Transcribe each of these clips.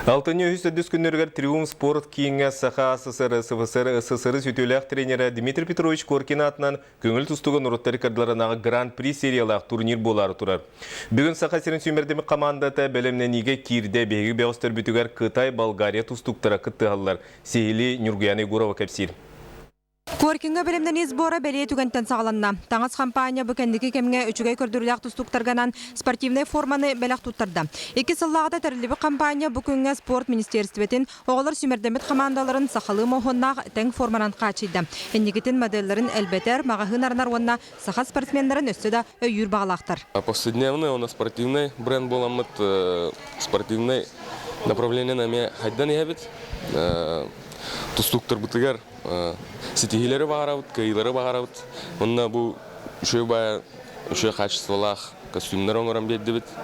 Алтыны үстөдүс күннөргөр Триумф спорт кийинге Саха СССР сүтөлөк тренері Дмитрий Петрович Коркин атынан көңіл тұстығы нұруттары кардыларынағы Гран-при сериялақ турнир болары тұрар. Бүгін Саха серін сүймердемі командата бәлемнениге кирде бейгі бәғыстыр бүтігер Кытай, Болгария тұстықтыра кыттығалылар. Сейли Нюргияны Гурова кәпсир. Коркинга белемден сбора беле түгентен сагаланна. Таңыз компания бүкендікі кемге үчүгей көрдүріләк тұстуқтарганан спортивный форманы бәләк туттарда. Екі сыллағыда тәрілібі компания бүкінге спорт министерстветін оғылар сүмердемет командаларын сақалы моғыннақ тәң форманан қачыйды. Эннегетін модельларын әлбетер мағahын арнар онна саха спортсмендерін өсті да өйір бағалақтар. Повседневный у нас спортивный бренд боламыт, спортивный направление нами хайдан ебет. Тұстуқтар бұтығар сетихилері бағарауд, кайылары бағарауд. Онна бұл үші качестволақ костюмдар оңырам бейді біт.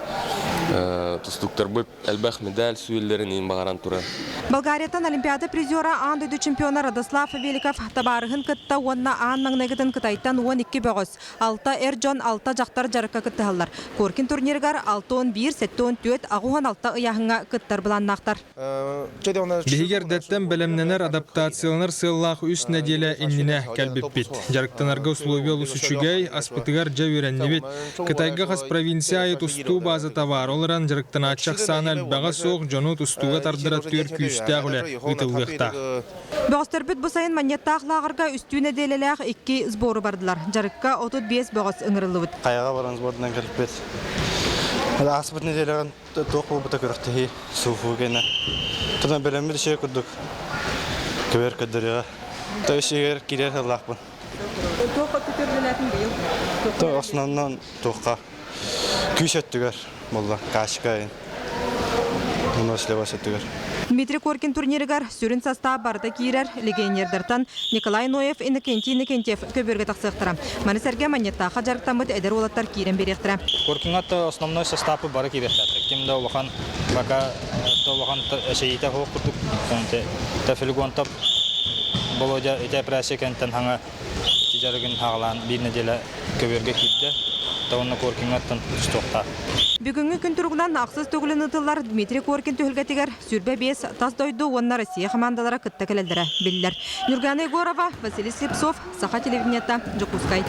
Тұстуқтар бұт әлбәқ медаль сүйелерін ең бағаран тұра. Болгариятан олимпиада призера андойды чемпиона Радослав Великов табарығын кытта онна аң маңнегітін Кытайттан 12 бөғыз. 6 Эрджон 6 жақтар жарыққа кыттығалар. Коркин турниргар 6-11, 7-4 ағуған 6 ұяғыңа кыттар бұланнақтар. Бігердеттен білімненер адаптацияланыр сыллақ үст неделе инніне кәлбіп бит. Жарықтанарға условия ұлысычугай аспытығар жауеренне бит. Кытайға қас провинция тұсту базы товар оларан жарықтан атшақ саны әлбәға соқ жону тұстуға тардыра түр күйістәғілі ұйтылғықта. Бөғыстырбіт бұсайын манеттақлағырға үстіне делеләқ 2 сборы бардылар. Жарыққа 35 бөғыс ұңырылы бұд. Қайға баран сборынан кіріп бет. Асыбыт неделеген тоқ бұл бұта көріқтіғи суфу кені. Тұдан бөлемді шей күрдік. Көвер күрдіріға. Той шегер керер ғылақпын. Тоққа күтірділәтін бейіл? Той осынаннан тоққа күйш өттігер. Болда қашықайын. Дмитрий Коркин турниргар сүрін састав барды кейрер легионердертан Николай Ноев Иннокентий Иннокентьев көберге тақсықтыра. Манысерге манеттаға жарықтамыд әдер олаттар кейрен беректіра. Коркинга основной составы бары кейректәді. Кемді олақан бака олақан шейті хоқ күрдік. Тәфілгуантап Володя әте прәсекенттен хаңа тижарығын хағылан бір неделі көберге кейді. Тауынны Коркингаттан ұстоқта. Бүгінгі күн тұрғынан ақсыз төгілін ұтылар Дмитрий Коркин түхілгетігер сүрбе 5 тас дойды онна Россия командалары күтті кәлелдері білдер. Нюргияна Егорова, Василий Слепцов, Саха телевидениета, Жокускай.